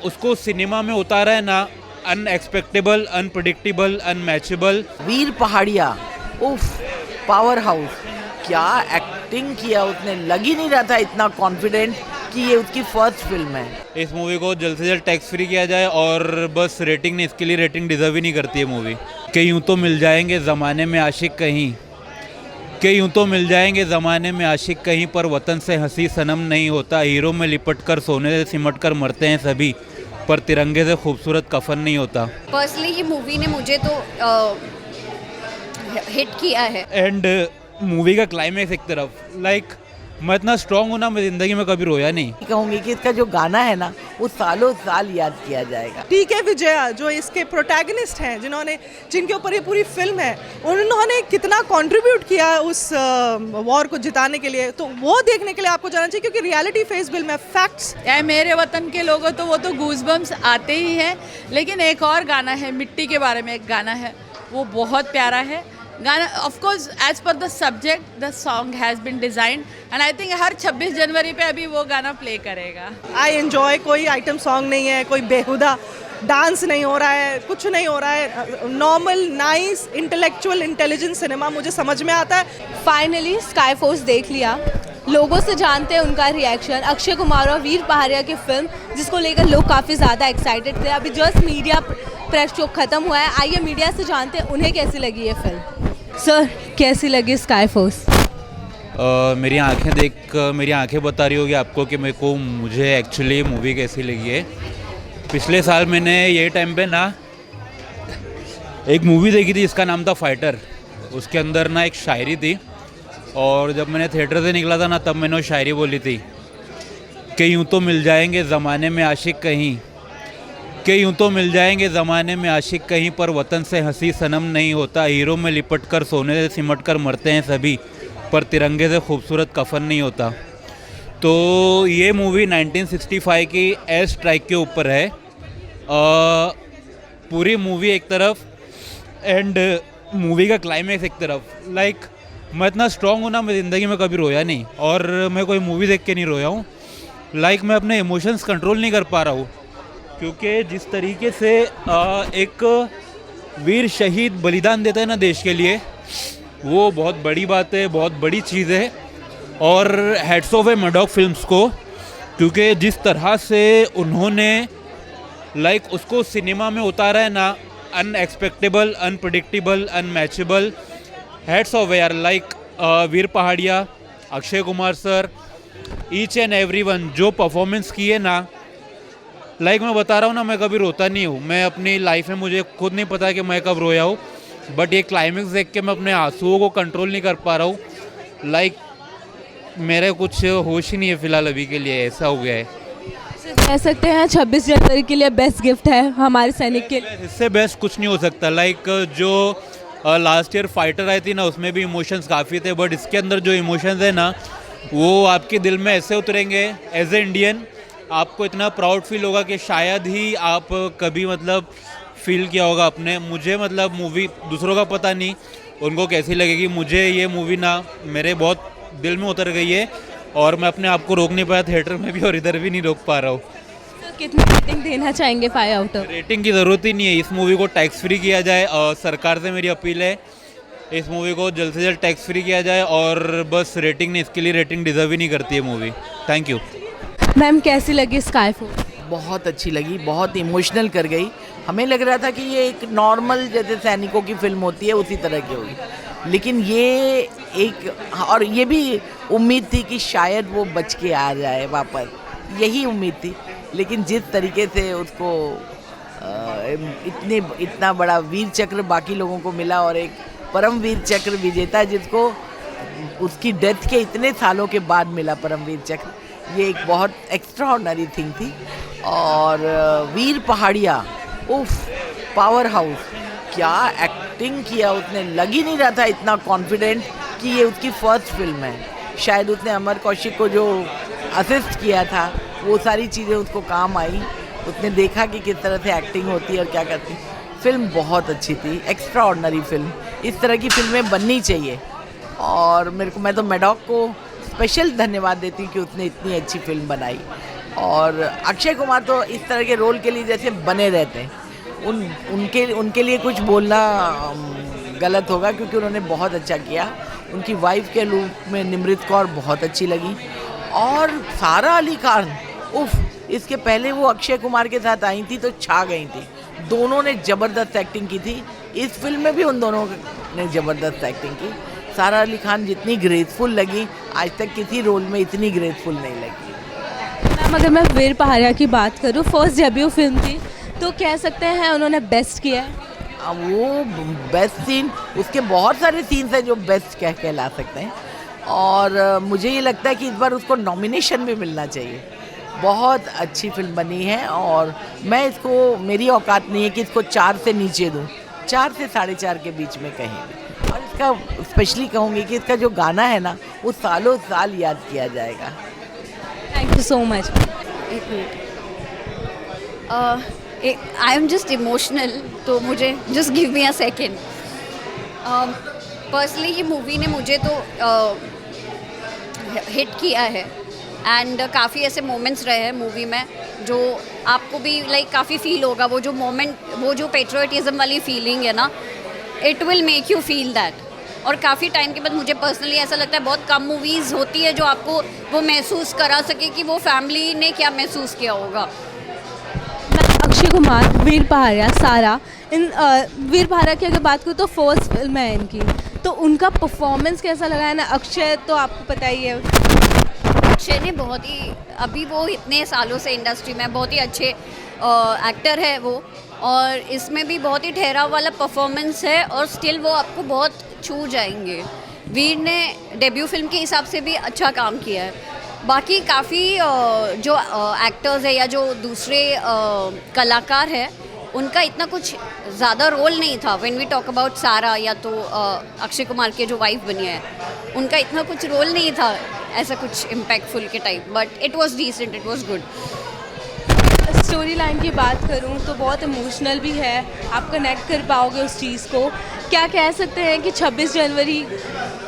उसको सिनेमा में उतारा है ना, अनएक्सपेक्टेबल, अनप्रिडिक्टेबल, अनमैचेबल। वीर पहाड़िया, उफ, पावर हाउस, क्या एक्टिंग किया उसने। लग ही नहीं रहा था इतना कॉन्फिडेंट कि ये उसकी फर्स्ट फिल्म है। इस मूवी को जल्द से जल्द टैक्स फ्री किया जाए, और बस रेटिंग नहीं, इसके लिए रेटिंग डिजर्व ही नहीं करती है मूवी। कि यूँ तो मिल जाएंगे ज़माने में आशिक कहीं, कि यूँ तो मिल जाएंगे ज़माने में आशिक कहीं, पर वतन से हंसी सनम नहीं होता। हीरो में लिपट कर सोने से सिमट कर मरते हैं सभी, पर तिरंगे से खूबसूरत कफन नहीं होता। पर्सनली ये मूवी ने मुझे तो हिट किया है। एंड मूवी का क्लाइमैक्स एक तरफ, मैं इतना स्ट्रांग हूँ ना, मैं ज़िंदगी में कभी रोया नहीं। कहूँगी कि इसका जो गाना है ना, वो सालों साल याद किया जाएगा। टी.के. विजया जो इसके प्रोटैगनिस्ट हैं, जिनके ऊपर ये पूरी फिल्म है, उन्होंने कितना कंट्रीब्यूट किया उस वॉर को जिताने के लिए, तो वो देखने के लिए आपको जाना चाहिए, क्योंकि रियलिटी फेस फिल्म है, फैक्ट्स। मेरे वतन के लोगों तो वो तो गूज़बम्स आते ही हैं। लेकिन एक और गाना है, मिट्टी के बारे में एक गाना है, वो बहुत प्यारा है गाना। Of course as per the subject the song has been designed, and I think हर 26 जनवरी पे अभी वो गाना प्ले करेगा। आई एंजॉय, कोई आइटम सॉन्ग नहीं है, कोई बेहुदा डांस नहीं हो रहा है, कुछ नहीं हो रहा है। Normal, nice, intellectual, intelligent cinema मुझे समझ में आता है। फाइनली स्काई फोर्स देख लिया, लोगों से जानते हैं उनका रिएक्शन। अक्षय कुमार और वीर पहाड़िया की फिल्म, जिसको लेकर लोग काफ़ी ज़्यादा एक्साइटेड थे। अभी जस्ट मीडिया प्रेस शो ख़त्म हुआ है, आइए मीडिया से जानते हैं उन्हें कैसी लगी ये फिल्म। सर, कैसी लगी स्काई फोर्स? मेरी आंखें बता रही होगी आपको कि मुझे एक्चुअली मूवी कैसी लगी है। पिछले साल मैंने ये टाइम पे ना एक मूवी देखी थी, जिसका नाम था फाइटर। उसके अंदर ना एक शायरी थी, और जब मैंने थिएटर से निकला था ना, तब मैंने वो शायरी बोली थी कि यूँ तो मिल जाएंगे ज़माने में आशिक कहीं, कि यूँ तो मिल जाएंगे ज़माने में आशिक कहीं, पर वतन से हंसी सनम नहीं होता। हीरो में लिपट कर सोने से सिमट कर मरते हैं सभी, पर तिरंगे से खूबसूरत कफन नहीं होता। तो ये मूवी 1965 की एयर स्ट्राइक के ऊपर है। पूरी मूवी एक तरफ, एंड मूवी का क्लाइमैक्स एक तरफ। मैं इतना स्ट्रांग हूँ ना, मैं ज़िंदगी में कभी रोया नहीं, और मैं कोई मूवी देख के नहीं रोया हूँ। मैं अपने इमोशंस कंट्रोल नहीं कर पा रहा हूँ, क्योंकि जिस तरीके से एक वीर शहीद बलिदान देता है ना देश के लिए, वो बहुत बड़ी बात है, बहुत बड़ी चीज़ है। और हैट्स ऑफ है मैडॉक फिल्म्स को, क्योंकि जिस तरह से उन्होंने उसको सिनेमा में उतारा है ना, unexpectable, unpredictable, unmatchable. Hats off है यार, Veer Pahariya, Akshay Kumar sir, each and everyone जो परफॉर्मेंस की है ना, मैं बता रहा हूँ ना, मैं कभी रोता नहीं हूँ। मैं अपनी लाइफ में, मुझे खुद नहीं पता कि मैं कब रोया हूँ, बट ये क्लाइमेक्स देख के मैं अपने आंसुओं को कंट्रोल नहीं कर पा रहा हूँ। मेरे कुछ होश ही नहीं है फ़िलहाल अभी के लिए, ऐसा हो गया है। कह सकते हैं 26 जनवरी के लिए बेस्ट गिफ्ट है हमारे सैनिक के लिए। इससे बेस्ट कुछ नहीं हो सकता। जो लास्ट ईयर फाइटर आई थी ना, उसमें भी इमोशंस काफ़ी थे, बट इसके अंदर जो इमोशंस है ना, वो आपके दिल में ऐसे उतरेंगे। एज ए इंडियन आपको इतना प्राउड फील होगा कि शायद ही आप कभी फील किया होगा अपने। मुझे मूवी दूसरों का पता नहीं उनको कैसी लगेगी, मुझे ये मूवी ना मेरे बहुत दिल में उतर गई है, और मैं अपने आप को रोक नहीं पाया थिएटर में भी, और इधर भी नहीं रोक पा रहा हूँ। तो कितनी रेटिंग देना चाहेंगे 5 आउट ऑफ? रेटिंग की ज़रूरत ही नहीं है, इस मूवी को टैक्स फ्री किया जाए। सरकार से मेरी अपील है, इस मूवी को जल्द से जल्द टैक्स फ्री किया जाए, और बस रेटिंग नहीं, इसके लिए रेटिंग डिजर्व ही नहीं करती है मूवी। Thank you. मैम, कैसी लगी स्काई फोर्स? बहुत अच्छी लगी, बहुत इमोशनल कर गई। हमें लग रहा था कि ये एक नॉर्मल जैसे सैनिकों की फिल्म होती है उसी तरह की होगी, लेकिन ये और ये भी उम्मीद थी कि शायद वो बच के आ जाए वापस, यही उम्मीद थी। लेकिन जिस तरीके से उसको इतना बड़ा वीर चक्र बाकी लोगों को मिला, और एक परम वीर चक्र विजेता जिसको उसकी डेथ के इतने सालों के बाद मिला परम वीर चक्र, ये एक बहुत एक्स्ट्राऑर्डिनरी थिंग थी। और वीर पहाड़िया, उफ, पावर हाउस, क्या एक्टिंग किया उसने। लग ही नहीं रहा था इतना कॉन्फिडेंट कि ये उसकी फर्स्ट फिल्म है। शायद उसने अमर कौशिक को जो असिस्ट किया था, वो सारी चीज़ें उसको काम आई। उसने देखा कि किस तरह से एक्टिंग होती है और क्या करती है। फिल्म बहुत अच्छी थी, एक्स्ट्राऑर्डिनरी फिल्म। इस तरह की फिल्में बननी चाहिए, और मैं तो मैडॉक को स्पेशल धन्यवाद देती हूँ कि उसने इतनी अच्छी फिल्म बनाई। और अक्षय कुमार तो इस तरह के रोल के लिए जैसे बने रहते हैं, उनके लिए कुछ बोलना गलत होगा, क्योंकि उन्होंने बहुत अच्छा किया। उनकी वाइफ के रूप में निमृत कौर बहुत अच्छी लगी, और सारा अली खान, उफ, इसके पहले वो अक्षय कुमार के साथ आई थी तो छा गई थी। दोनों ने ज़बरदस्त एक्टिंग की थी, इस फिल्म में भी उन दोनों ने ज़बरदस्त एक्टिंग की। सारा अली खान जितनी ग्रेसफुल लगी, आज तक किसी रोल में इतनी ग्रेसफुल नहीं लगी। मैम अगर मैं वीर पहाड़िया की बात करूँ, फर्स्ट डेब्यू फिल्म थी, तो कह सकते हैं उन्होंने बेस्ट किया है। वो बेस्ट सीन, उसके बहुत सारे सीन्स हैं जो बेस्ट कहला सकते हैं, और मुझे ये लगता है कि इस बार उसको नॉमिनेशन भी मिलना चाहिए। बहुत अच्छी फिल्म बनी है, और मैं इसको, मेरी औकात नहीं है कि इसको 4 से नीचे दूँ, 4 से 4.5 के बीच में कहीं भी। और इसका स्पेशली कहूँगी कि इसका जो गाना है ना, वो सालों साल याद किया जाएगा। Thank you so much. एक minute, I am just emotional, तो मुझे just give me a second. Personally ये मूवी ने मुझे तो हिट किया है, एंड काफ़ी ऐसे मोमेंट्स रहे हैं मूवी में जो आपको भी लाइक काफ़ी फील होगा। वो जो मोमेंट, वो जो पेट्रियोटिज़म वाली फीलिंग है ना, it will make you feel that. और काफ़ी टाइम के बाद मुझे पर्सनली ऐसा लगता है बहुत कम मूवीज़ होती है जो आपको वो महसूस करा सके कि वो फैमिली ने क्या महसूस किया होगा। अक्षय कुमार, वीर पहाड़िया, सारा, इन वीर पहाड़िया की अगर बात करूँ तो फर्स्ट फिल्म है इनकी, तो उनका परफॉर्मेंस कैसा लगा है ना? अक्षय तो आपको पता ही है, अक्षय ने बहुत ही, अभी वो इतने सालों से इंडस्ट्री में बहुत ही अच्छे एक्टर है वो, और इसमें भी बहुत ही ठहराव वाला परफॉर्मेंस है, और स्टिल वो आपको बहुत छू जाएंगे। वीर ने डेब्यू फिल्म के हिसाब से भी अच्छा काम किया है। बाकी काफ़ी जो एक्टर्स है या जो दूसरे कलाकार है, उनका इतना कुछ ज़्यादा रोल नहीं था। व्हेन वी टॉक अबाउट सारा, या तो अक्षय कुमार के जो वाइफ बनी है, उनका इतना कुछ रोल नहीं था ऐसा कुछ इम्पैक्टफुल के type, but it was decent, it was good. Story line की बात करूं तो बहुत इमोशनल भी है, आप कनेक्ट कर पाओगे उस चीज़ को। क्या कह सकते हैं कि 26 जनवरी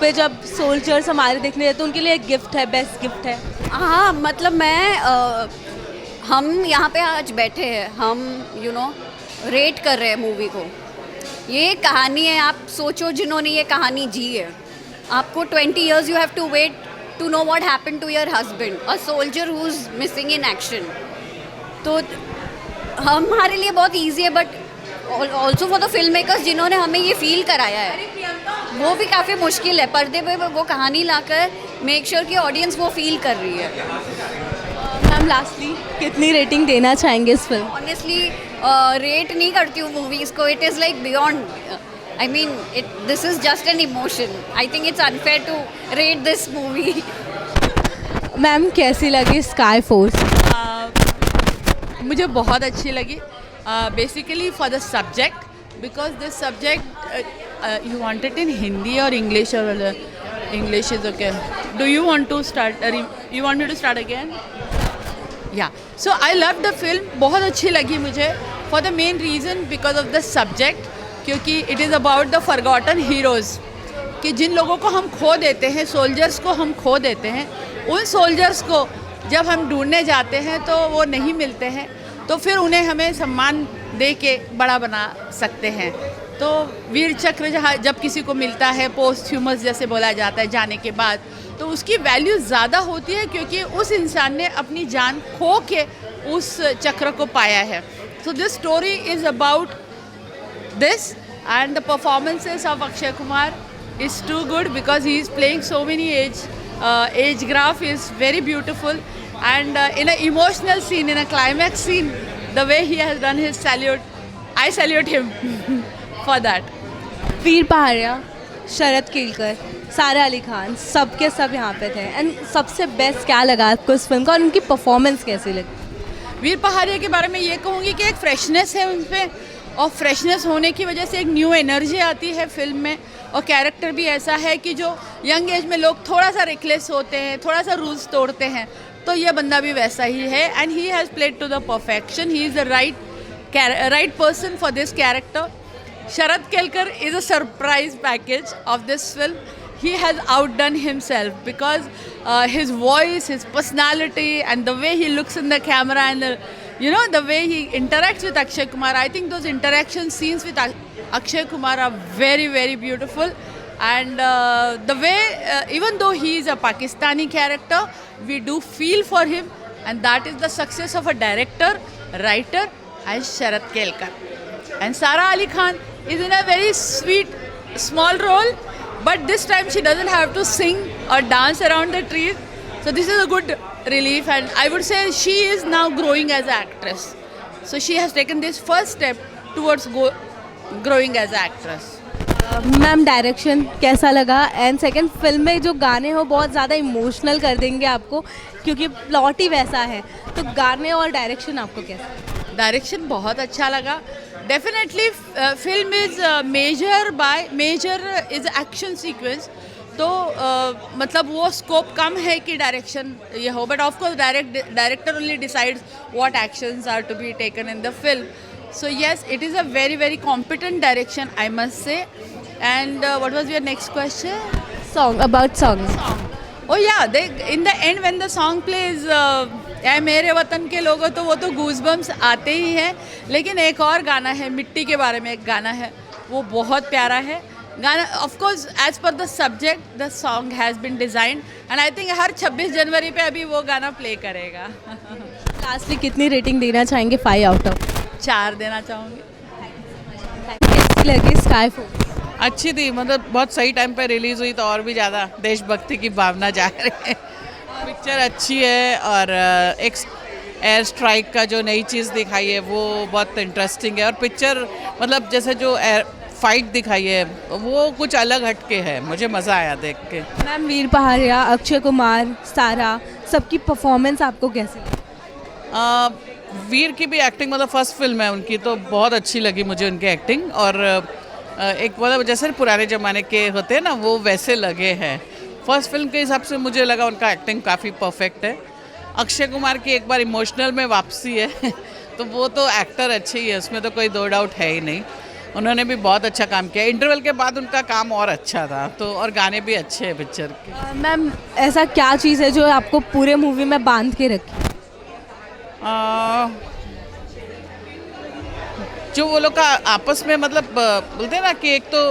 पे जब सोल्जर्स हमारे देखने जाते हैं, उनके लिए एक गिफ्ट है, बेस्ट गिफ्ट है। हाँ, मतलब हम यहाँ पे आज बैठे हैं, हम रेट कर रहे हैं मूवी को। ये कहानी है, आप सोचो जिन्होंने ये कहानी जी है, आपको 20 years you have to wait to know what happen to your husband, a soldier who is missing in action. तो हमारे लिए बहुत ईजी है, but also for the film makers जिन्होंने हमें ये फील कराया है, वो भी काफ़ी मुश्किल है पर्दे पे वो कहानी लाकर मेक श्योर कि ऑडियंस वो फील कर रही है। मैम लास्टली कितनी रेटिंग देना चाहेंगे इस फिल्म? ऑनेस्टली रेट नहीं करती हूँ मूवीज़ को, it is like beyond, I mean this is just an emotion. I think it's unfair to rate this movie. Ma'am कैसी लगी स्काई फोर्स? मुझे बहुत अच्छी लगी, basically for the subject, because this subject you want it in Hindi और English, और English is okay. Do you want to start, you want me to start again? या so I love the film, बहुत अच्छी लगी मुझे for the main reason because of the subject, क्योंकि it is about the forgotten heroes, कि जिन लोगों को हम खो देते हैं, सोल्जर्स को हम खो देते हैं, उन सोल्जर्स को जब हम ढूंढने जाते हैं तो वो नहीं मिलते हैं, तो फिर उन्हें हमें सम्मान दे के बड़ा बना सकते हैं। तो वीर चक्र जब किसी को मिलता है पोस्ट्यूमस जैसे बोला जाता है जाने के बाद, तो उसकी वैल्यू ज़्यादा होती है, क्योंकि उस इंसान ने अपनी जान खो के उस चक्र को पाया है। So this story is about this, and the performances of Akshay Kumar is too good because he is playing so many age graph is very beautiful, and in an emotional scene, in a climax scene, the way he has done his salute, I salute him for that. वीर पहाड़िया, शरद केलकर, सारा अली खान, सब के सब यहाँ पे थे, and सबसे best क्या लगा आपको इस फिल्म का, और उनकी परफॉर्मेंस कैसी लगी? वीर पहाड़िया के बारे में ये कहूँगी कि एक फ्रेशनेस है उन पर, और फ्रेशनेस होने की वजह से एक न्यू एनर्जी आती है फिल्म में, और कैरेक्टर भी ऐसा है कि जो यंग एज में लोग थोड़ा सा रिकलेस होते हैं, थोड़ा सा रूल्स तोड़ते हैं, तो ये बंदा भी वैसा ही है, and he has played to the perfection, he is the right person for this character. Sharad Kelkar is a surprise package of this film. he has outdone himself because his voice, his personality, and the way he looks in the camera, and the way he interacts with Akshay Kumar. I think those interaction scenes with Akshay Kumar are very, very beautiful. And the way, even though he is a Pakistani character, we do feel for him, and that is the success of a director, writer, and Sharat Kelkar. And Sara Ali Khan is in a very sweet, small role, but this time she doesn't have to sing or dance around the trees. So this is a good relief, and I would say she is now growing as an actress. So she has taken this first step towards growing as an actress. Ma'am direction कैसा लगा and second film में जो गाने हो बहुत ज़्यादा emotional कर देंगे आपको क्योंकि प्लॉट ही वैसा है, तो गाने और डायरेक्शन आपको कैसा? डायरेक्शन बहुत अच्छा लगा. Definitely film is major is action sequence, तो मतलब वो स्कोप कम है कि डायरेक्शन ये हो, but of course director only decides what actions are to be taken in the film. So yes, it is a very, very competent direction, I must say. And what was your next question? About songs. Oh yeah, in the end when the song plays, ऐ मेरे वतन के लोगों, तो वो तो goosebumps आते ही हैं. लेकिन एक और गाना है, मिट्टी के बारे में एक गाना है, वो बहुत प्यारा है. गाना of course as per the subject the song has been designed, and I think हर 26 जनवरी पे अभी वो गाना प्ले करेगा. लास्टली कितनी रेटिंग देना चाहेंगे 5 आउट ऑफ 4 देना चाहूँगी. कैसी लगी स्काई फोर्स? अच्छी थी, मतलब बहुत सही टाइम पे रिलीज़ हुई तो और भी ज़्यादा देशभक्ति की भावना जाग रही है. पिक्चर अच्छी है, और एक एयर स्ट्राइक का जो नई चीज़ दिखाई है वो बहुत इंटरेस्टिंग है. और पिक्चर मतलब जैसे जो एयर फाइट दिखाई है वो कुछ अलग हटके है, मुझे मज़ा आया देख के. मैम वीर पहाड़िया, अक्षय कुमार, सारा, सबकी परफॉर्मेंस आपको कैसी लगी? वीर की भी एक्टिंग, मतलब फर्स्ट फिल्म है उनकी, तो बहुत अच्छी लगी मुझे उनकी एक्टिंग. और एक मतलब जैसे पुराने ज़माने के होते हैं ना, वो वैसे लगे हैं. फर्स्ट फिल्म के हिसाब से मुझे लगा उनका एक्टिंग काफ़ी परफेक्ट है. अक्षय कुमार की एक बार इमोशनल में वापसी है तो वो तो एक्टर अच्छे ही है, उसमें तो कोई दो डाउट है ही नहीं. उन्होंने भी बहुत अच्छा काम किया. इंटरवल के बाद उनका काम और अच्छा था, तो और गाने भी अच्छे हैं पिक्चर के. मैम ऐसा क्या चीज़ है जो आपको पूरे मूवी में बांध के रखी? जो वो लोग का आपस में मतलब बोलते हैं ना कि एक तो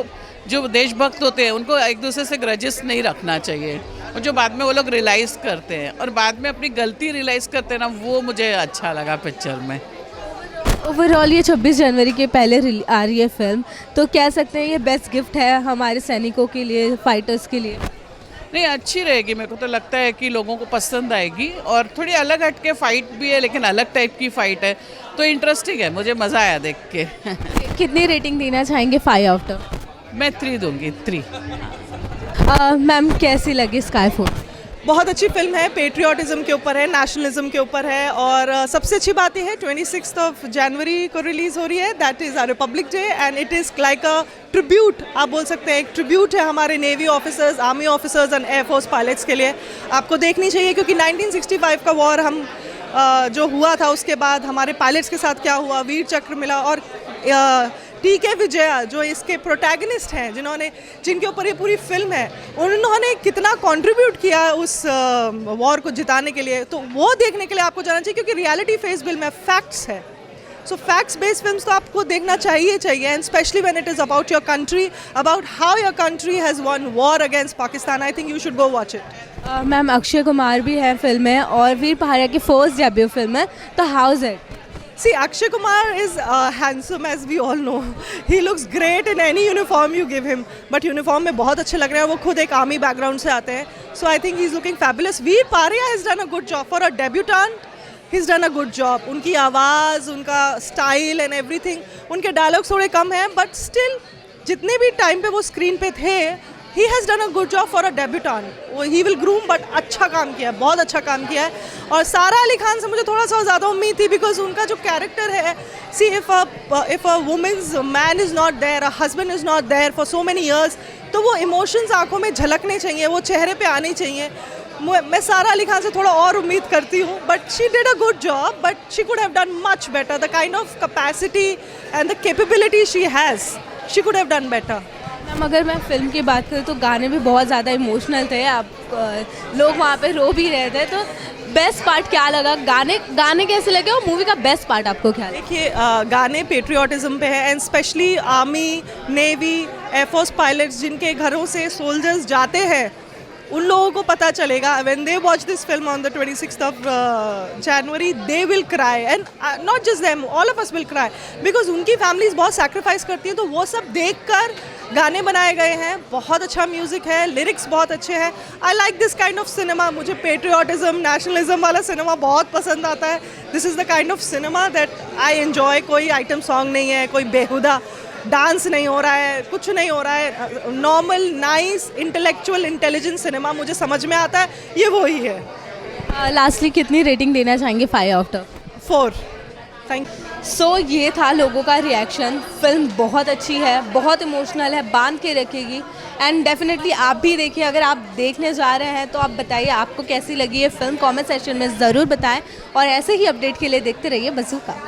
जो देशभक्त होते हैं उनको एक दूसरे से ग्रजेस नहीं रखना चाहिए, और जो बाद में वो लोग रियलाइज़ करते हैं और बाद में अपनी गलती रियलाइज़ करते हैं ना, वो मुझे अच्छा लगा पिक्चर में. ओवरऑल ये 26 जनवरी के पहले आ रही है फिल्म, तो कह सकते हैं ये बेस्ट गिफ्ट है हमारे सैनिकों के लिए, फाइटर्स के लिए. नहीं, अच्छी रहेगी. मेरे को तो लगता है कि लोगों को पसंद आएगी, और थोड़ी अलग हट के फाइट भी है, लेकिन अलग टाइप की फाइट है, तो इंटरेस्टिंग है. मुझे मज़ा आया देख के. कितनी रेटिंग देना चाहेंगे 5 आउट ऑफ? मैं 3 दूंगी, 3. मैम कैसी लगी स्काई फोर्स? बहुत अच्छी फिल्म है, पेट्रियाटिज्म के ऊपर है, नेशनलिज्म के ऊपर है, और सबसे अच्छी बात यह है 26 जनवरी को रिलीज़ हो रही है. That is our Republic Day, and it is like a tribute, आप बोल सकते हैं एक ट्रिब्यूट है हमारे navy officers, army officers and air force pilots के लिए. आपको देखनी चाहिए, क्योंकि 1965 का वॉर हम जो हुआ था उसके बाद हमारे पायलट्स के साथ क्या हुआ, वीर चक्र मिला. और टी.के. विजया जो इसके प्रोटैगनिस्ट हैं, जिनके ऊपर ये पूरी फिल्म है, उन्होंने कितना कंट्रीब्यूट किया उस वॉर को जिताने के लिए, तो वो देखने के लिए आपको जाना चाहिए, क्योंकि रियलिटी फेस फिल्म है, फैक्ट्स है. सो फैक्ट्स बेस्ड फिल्म्स तो आपको देखना चाहिए, and specially when it is about your country, about how your country has one war against Pakistan. I think you should go watch it. Ma'am Akshay Kumar भी है film में, और वीर पहाड़िया की फर्स्ट डेब्यू फिल्म है, तो how is it? See, Akshay Kumar is handsome, as we all know. He looks great in any uniform you give him. But uniform में बहुत अच्छे लग रहे हैं. वो खुद एक आर्मी बैकग्राउंड से आते हैं. So I think he's looking fabulous. Veer Paria has done a good job for a debutant. He's done a good job. उनकी आवाज़, उनका स्टाइल एंड एवरीथिंग. उनके डायलॉग्स थोड़े कम हैं, बट स्टिल जितने भी टाइम पे वो स्क्रीन पे थे, he has done a good job for a debutant. He will groom, but अच्छा काम किया है, बहुत अच्छा काम किया है. और सारा अली खान से मुझे थोड़ा सा ज़्यादा उम्मीद थी, बिकॉज उनका जो कैरेक्टर है, see if a woman's man is not there, a husband is not there for so many years, तो वो इमोशंस आंखों में झलकने चाहिए, वो चेहरे पे आने चाहिए. मैं सारा अली खान से थोड़ा और उम्मीद करती हूँ, but she did a good job, but she could have done much better. The kind of capacity and the capability she has, she could have done better. Ma'am अगर मैं फिल्म की बात करूँ तो गाने भी बहुत ज़्यादा इमोशनल थे, आप लोग वहाँ पे रो भी रहे थे, तो बेस्ट पार्ट क्या लगा, गाने कैसे लगे और मूवी का बेस्ट पार्ट आपको क्या लगा? देखिए गाने पेट्रियाटिज्म पे है and specially army, navy, air force pilots जिनके घरों से सोल्जर्स जाते हैं उन लोगों को पता चलेगा when they watch this film on the 26th of January they will cry and not just them, all of us will cry because उनकी फैमिलीज बहुत सैक्रिफाइस करती हैं, तो वो सब देखकर गाने बनाए गए हैं, बहुत अच्छा म्यूज़िक है, लिरिक्स बहुत अच्छे हैं। I like this kind of cinema, मुझे पेट्रियाटिज्म, नेशनलिज्म वाला सिनेमा बहुत पसंद आता है। This is the kind of cinema that I enjoy. कोई आइटम सॉन्ग नहीं है, कोई बेहुदा डांस नहीं हो रहा है, कुछ नहीं हो रहा है, normal nice intellectual intelligent cinema मुझे समझ में आता है, ये वही है। लास्टली कितनी रेटिंग देना चाहेंगे 5 out of 4? Thank you. So ये था लोगों का रिएक्शन। फिल्म बहुत अच्छी है, बहुत इमोशनल है, बांध के रखेगी एंड डेफिनेटली आप भी देखिए। अगर आप देखने जा रहे हैं तो आप बताइए आपको कैसी लगी ये फिल्म, कमेंट सेक्शन में ज़रूर बताएं और ऐसे ही अपडेट के लिए देखते रहिए बज़ूका।